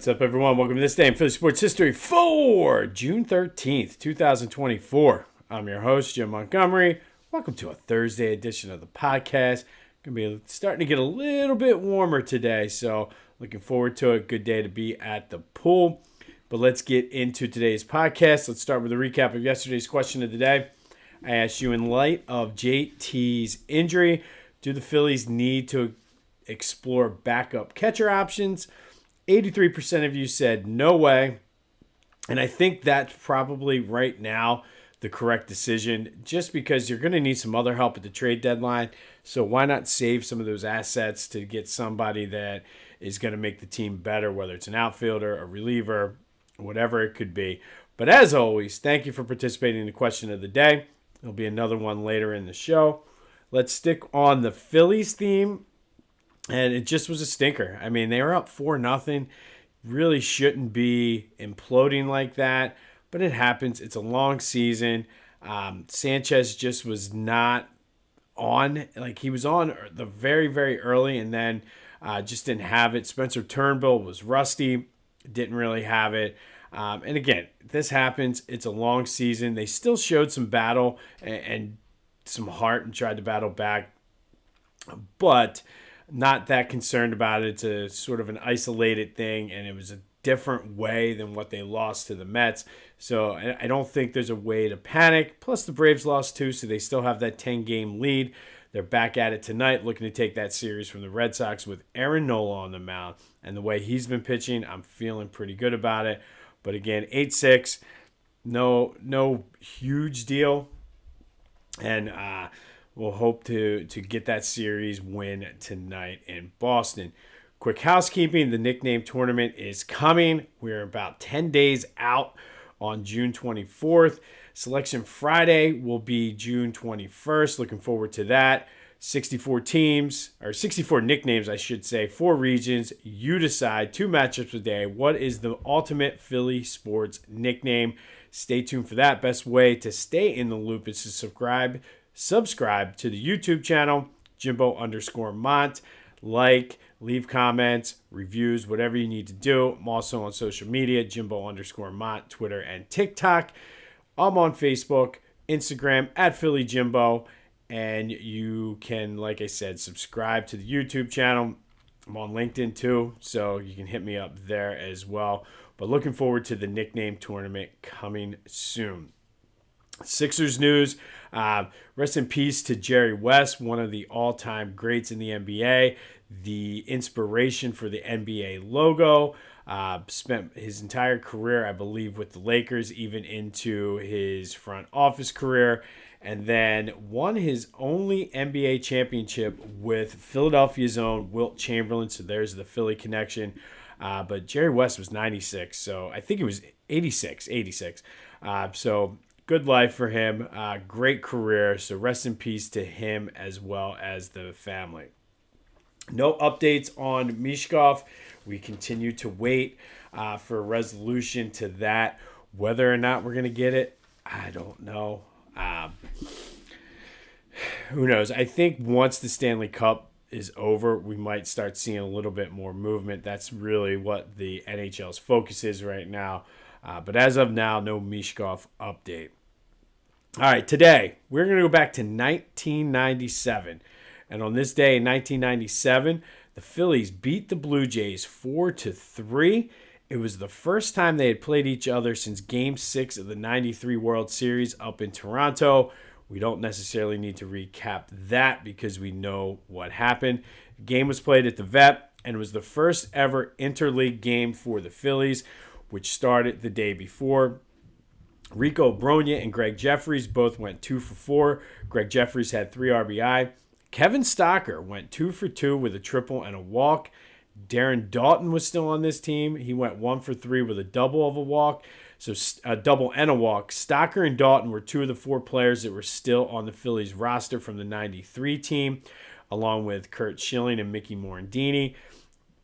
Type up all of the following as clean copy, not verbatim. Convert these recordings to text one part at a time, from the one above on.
up, everyone? Welcome to this day in Philly sports history for June 13th, 2024. I'm your host, Jim Montgomery. Welcome to a Thursday edition of the podcast. Going to be starting to get a little bit warmer today, so looking forward to it. Good day to be at the pool. But let's get into today's podcast. Let's start with a recap of yesterday's question of the day. I asked you, in light of JT's injury, do the Phillies need to explore backup catcher options? 83% of you said no way. And I think that's probably right now the correct decision, just because you're going to need some other help at the trade deadline. So why not save some of those assets to get somebody that is going to make the team better, whether it's an outfielder, a reliever, whatever it could be. But as always, thank you for participating in the question of the day. There'll be another one later in the show. Let's stick on the Phillies theme. And it just was a stinker. I mean, they were up 4-0. Really shouldn't be imploding like that, but it happens. It's a long season. Sanchez just was not on. Like, he was on the very, very early and then just didn't have it. Spencer Turnbull was rusty, didn't really have it. And again, this happens. It's a long season. They still showed some battle and some heart and tried to battle back, but not that concerned about it. It's a sort of an isolated thing, and it was a different way than what they lost to the Mets. So I don't think there's a way to panic. Plus, the Braves lost too, so they still have that 10-game lead. They're back at it tonight, looking to take that series from the Red Sox with Aaron Nola on the mound. And the way he's been pitching, I'm feeling pretty good about it. But again, 8-6, no huge deal. And we'll hope to get that series win tonight in Boston. Quick housekeeping, the nickname tournament is coming. We're about 10 days out on June 24th. Selection Friday will be June 21st. Looking forward to that. 64 teams, or 64 nicknames, I should say, 4 regions. You decide, 2 matchups a day. What is the ultimate Philly sports nickname? Stay tuned for that. Best way to stay in the loop is to subscribe to the YouTube channel, Jimbo_Mont. Leave comments, reviews, whatever you need to do. I'm also on social media, Jimbo_Mont, Twitter and TikTok. I'm on Facebook, Instagram, @PhillyJimbo. And you can, like I said, subscribe to the YouTube channel. I'm on LinkedIn too, so you can hit me up there as well. But looking forward to the nickname tournament coming soon. Sixers news. Rest in peace to Jerry West, one of the all-time greats in the NBA. The inspiration for the NBA logo. Spent his entire career, I believe, with the Lakers, even into his front office career. And then won his only NBA championship with Philadelphia's own Wilt Chamberlain. So there's the Philly connection. But Jerry West was 96, so I think it was 86. So good life for him. Great career. So rest in peace to him as well as the family. No updates on Mishkov. We continue to wait for a resolution to that. Whether or not we're going to get it, I don't know. Who knows? I think once the Stanley Cup is over, we might start seeing a little bit more movement. That's really what the NHL's focus is right now. But as of now, no Mishkov update. All right, today we're going to go back to 1997. And on this day in 1997, the Phillies beat the Blue Jays 4-3. It was the first time they had played each other since Game 6 of the 93 World Series up in Toronto. We don't necessarily need to recap that because we know what happened. The game was played at the Vet, and it was the first ever interleague game for the Phillies, which started the day before. Rico Brogna and Greg Jeffries both went 2 for 4. Greg Jeffries had 3 RBI. Kevin Stocker went 2 for 2 with a triple and a walk. Darren Dalton was still on this team. He went 1 for 3 with a double of a walk. So a double and a walk. Stocker and Dalton were 2 of the 4 players that were still on the Phillies roster from the 93 team, along with Curt Schilling and Mickey Morandini.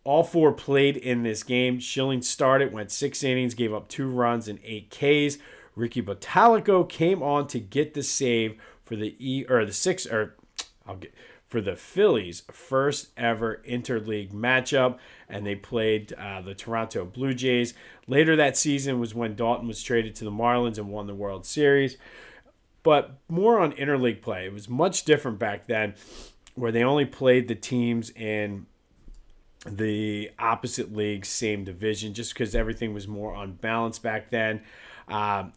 All 4 played in this game. Schilling started, went 6 innings, gave up 2 runs and 8 Ks. Ricky Bottalico came on to get the save for the for the Phillies' first ever interleague matchup, and they played the Toronto Blue Jays. Later that season was when Dalton was traded to the Marlins and won the World Series. But more on interleague play. It was much different back then, where they only played the teams in the opposite league, same division, just because everything was more unbalanced back then.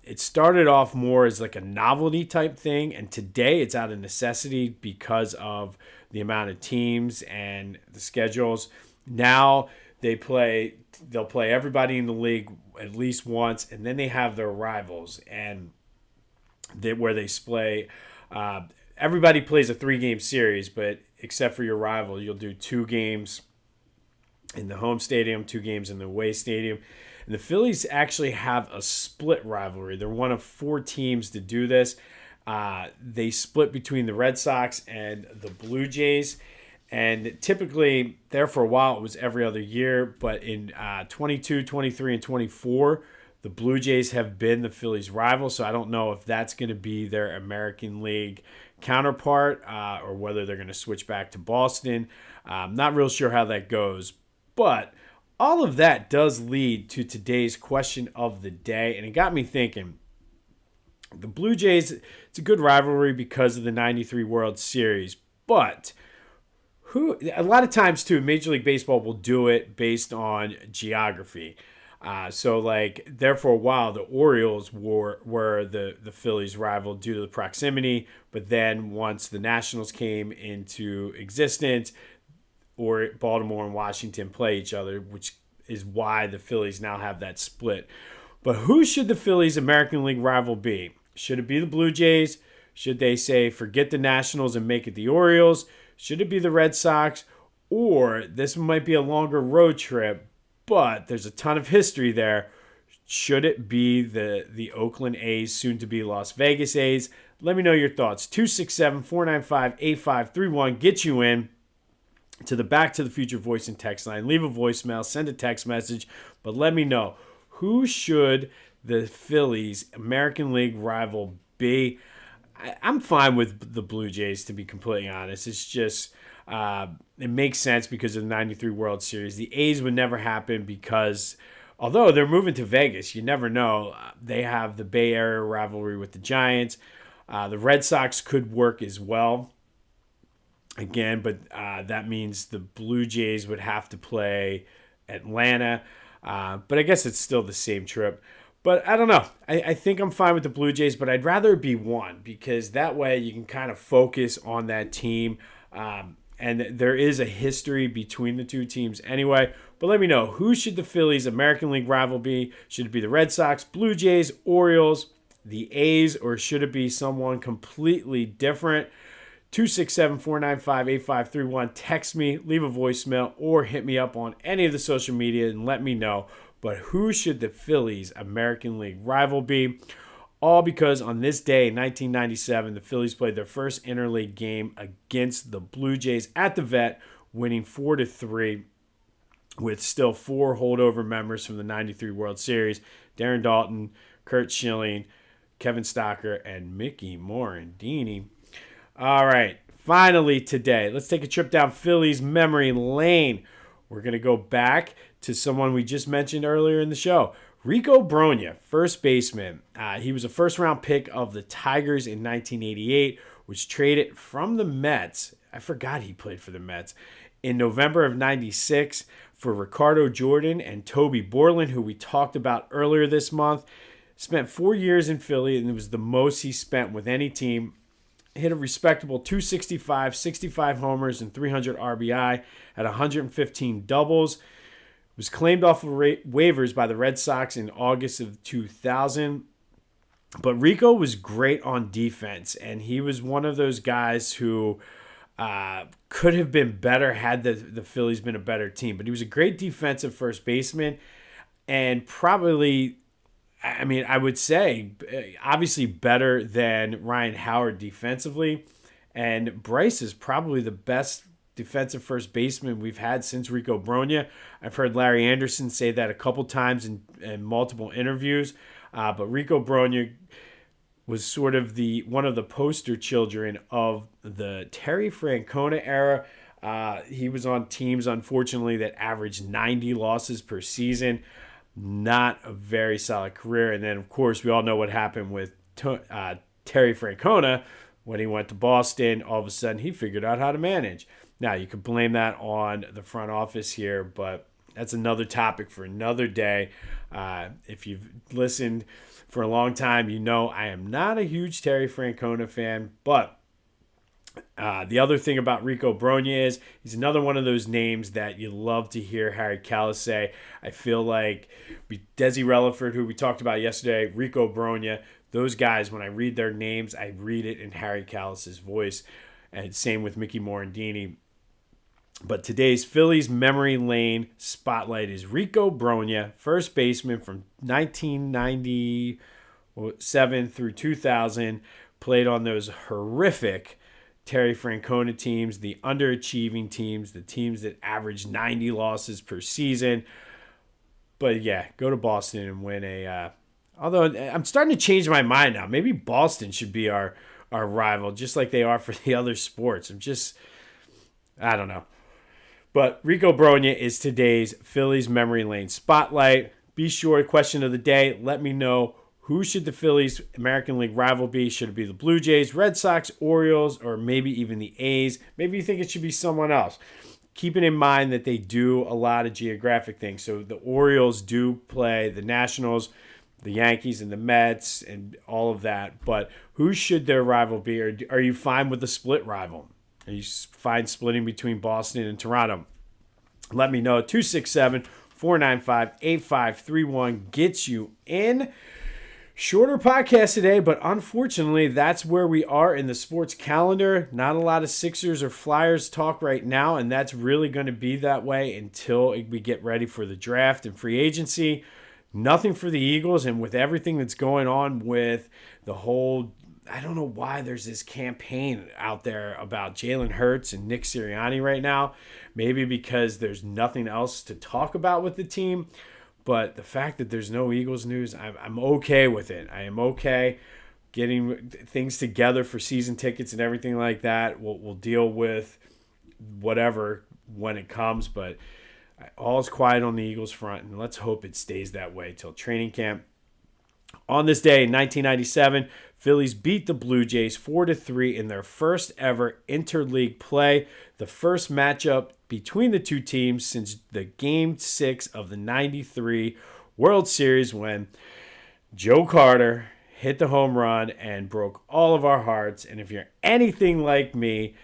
It started off more as like a novelty type thing, and today it's out of necessity because of the amount of teams and the schedules. Now they'll play everybody in the league at least once, and then they have their rivals, and where they play. Everybody plays a 3-game series, but except for your rival, you'll do 2 games in the home stadium, 2 games in the away stadium. And the Phillies actually have a split rivalry. They're one of 4 teams to do this. They split between the Red Sox and the Blue Jays. And typically, there for a while, it was every other year. But in 22, 23, and 24, the Blue Jays have been the Phillies' rival. So I don't know if that's going to be their American League counterpart or whether they're going to switch back to Boston. I'm not real sure how that goes. But all of that does lead to today's question of the day. And it got me thinking, the Blue Jays, it's a good rivalry because of the 93 World Series. But a lot of times, too, Major League Baseball will do it based on geography. So, there for a while, the Orioles were the Phillies' rival due to the proximity. But then once the Nationals came into existence, or Baltimore and Washington play each other, which is why the Phillies now have that split. But who should the Phillies American League rival be? Should it be the Blue Jays? Should they say, forget the Nationals and make it the Orioles? Should it be the Red Sox? Or this might be a longer road trip, but there's a ton of history there. Should it be the Oakland A's, soon to be Las Vegas A's? Let me know your thoughts. 267-495-8531. Get you in to the Back to the Future voice and text line. Leave a voicemail, send a text message, but let me know, who should the Phillies American League rival be? I'm fine with the Blue Jays, to be completely honest. It's just, it makes sense because of the 93 World Series. The A's would never happen because, although they're moving to Vegas, you never know. They have the Bay Area rivalry with the Giants. The Red Sox could work as well. Again, but that means the Blue Jays would have to play Atlanta. But I guess it's still the same trip. But I don't know. I think I'm fine with the Blue Jays, but I'd rather it be one because that way you can kind of focus on that team. And there is a history between the two teams anyway. But let me know, who should the Phillies American League rival be? Should it be the Red Sox, Blue Jays, Orioles, the A's, or should it be someone completely different? 267-495-8531. Text me, leave a voicemail, or hit me up on any of the social media and let me know. But who should the Phillies American League rival be? All because on this day in 1997, the Phillies played their first interleague game against the Blue Jays at the Vet, winning 4-3 with still 4 holdover members from the 93 World Series: Darren Daulton, Curt Schilling, Kevin Stocker, and Mickey Morandini. All right, finally today, let's take a trip down Phillies Memory Lane. We're going to go back to someone we just mentioned earlier in the show, Rico Brogna, first baseman. He was a first-round pick of the Tigers in 1988, was traded from the Mets. I forgot he played for the Mets. In November of 96 for Ricardo Jordan and Toby Borland, who we talked about earlier this month. Spent 4 years in Philly, and it was the most he spent with any team. Hit a respectable 265, 65 homers, and 300 RBI at 115 doubles. Was claimed off of waivers by the Red Sox in August of 2000. But Rico was great on defense, and he was one of those guys who could have been better had the Phillies been a better team. But he was a great defensive first baseman, and probably, I would say, obviously better than Ryan Howard defensively. And Bryce is probably the best defensive first baseman we've had since Rico Brogna. I've heard Larry Anderson say that a couple times in multiple interviews. But Rico Brogna, was sort of one of the poster children of the Terry Francona era. He was on teams, unfortunately, that averaged 90 losses per season. Not a very solid career. And then, of course, we all know what happened with Terry Francona when he went to Boston. All of a sudden, he figured out how to manage. Now, you could blame that on the front office here, but that's another topic for another day. If you've listened for a long time, you know I am not a huge Terry Francona fan, but the other thing about Rico Brogna is he's another one of those names that you love to hear Harry Kalas say. I feel like Desi Relaford, who we talked about yesterday, Rico Brogna, those guys, when I read their names, I read it in Harry Kalas' voice. And same with Mickey Morandini. But today's Phillies Memory Lane spotlight is Rico Brogna, first baseman from 1997 through 2000, played on those horrific Terry Francona teams, the underachieving teams, the teams that average 90 losses per season. But yeah, go to Boston and win although I'm starting to change my mind now. Maybe Boston should be our rival, just like they are for the other sports. I don't know. But Rico Brogna is today's Phillies Memory Lane spotlight. Be sure, question of the day, let me know, who should the Phillies American League rival be? Should it be the Blue Jays, Red Sox, Orioles, or maybe even the A's? Maybe you think it should be someone else. Keeping in mind that they do a lot of geographic things. So the Orioles do play the Nationals, the Yankees, and the Mets, and all of that. But who should their rival be? Or are you fine with the split rival? Are you fine splitting between Boston and Toronto? Let me know. 267-495-8531 gets you in. Shorter podcast today, but unfortunately, that's where we are in the sports calendar. Not a lot of Sixers or Flyers talk right now, and that's really going to be that way until we get ready for the draft and free agency. Nothing for the Eagles, and with everything that's going on with the whole, I don't know why there's this campaign out there about Jalen Hurts and Nick Sirianni right now. Maybe because there's nothing else to talk about with the team. But the fact that there's no Eagles news, I'm okay with it. I am okay getting things together for season tickets and everything like that. We'll deal with whatever when it comes. But all's quiet on the Eagles front, and let's hope it stays that way till training camp. On this day in 1997, Phillies beat the Blue Jays 4-3 in their first ever interleague play, the first matchup between the two teams since the Game 6 of the 93 World Series, when Joe Carter hit the home run and broke all of our hearts. And if you're anything like me,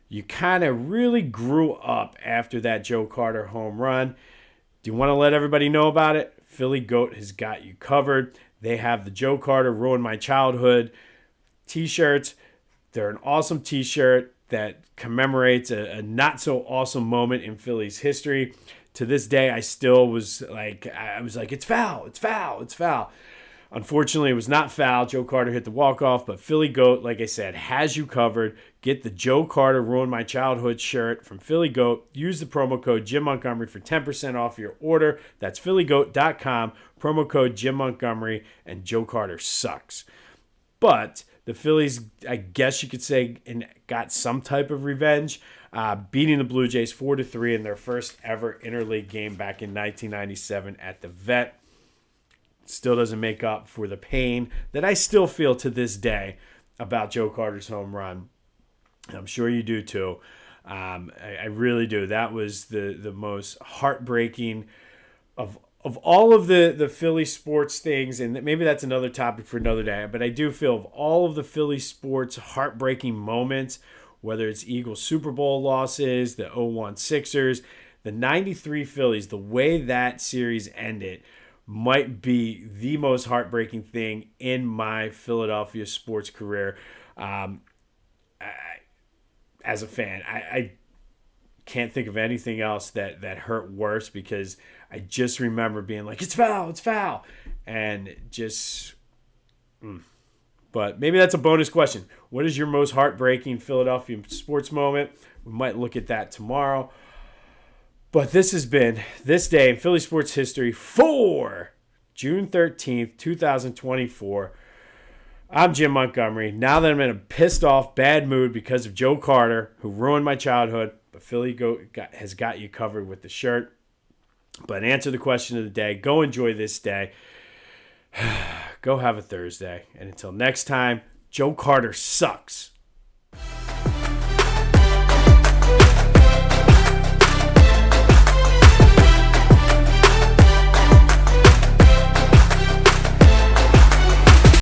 you kind of really grew up after that Joe Carter home run. Do you want to let everybody know about it? Philly Goat has got you covered. They have the Joe Carter Ruined My Childhood t-shirts. They're an awesome t-shirt that commemorates a not-so-awesome moment in Phillies history. To this day, I was like, it's foul, it's foul, it's foul. Unfortunately, it was not foul. Joe Carter hit the walk-off, but Philly Goat, like I said, has you covered. Get the Joe Carter Ruined My Childhood shirt from Philly Goat. Use the promo code Jim Montgomery for 10% off your order. That's phillygoat.com, promo code Jim Montgomery, and Joe Carter sucks. But the Phillies, I guess you could say, got some type of revenge, beating the Blue Jays 4-3 in their first ever interleague game back in 1997 at the Vet. Still doesn't make up for the pain that I still feel to this day about Joe Carter's home run. I'm sure you do too. I really do. That was the most heartbreaking of all of the Philly sports things, and maybe that's another topic for another day, but I do feel of all of the Philly sports heartbreaking moments, whether it's Eagles Super Bowl losses, the 0-1 Sixers, the 93 Phillies, the way that series ended might be the most heartbreaking thing in my Philadelphia sports career. As a fan, I can't think of anything else that hurt worse, because I just remember being like, it's foul, and just. But maybe that's a bonus question. What is your most heartbreaking Philadelphia sports moment? We might look at that tomorrow. But this has been This Day in Philly Sports History for June 13th, 2024. I'm Jim Montgomery. Now that I'm in a pissed off, bad mood because of Joe Carter, who ruined my childhood, but Philly has got you covered with the shirt. But answer the question of the day. Go enjoy this day. Go have a Thursday. And until next time, Joe Carter sucks.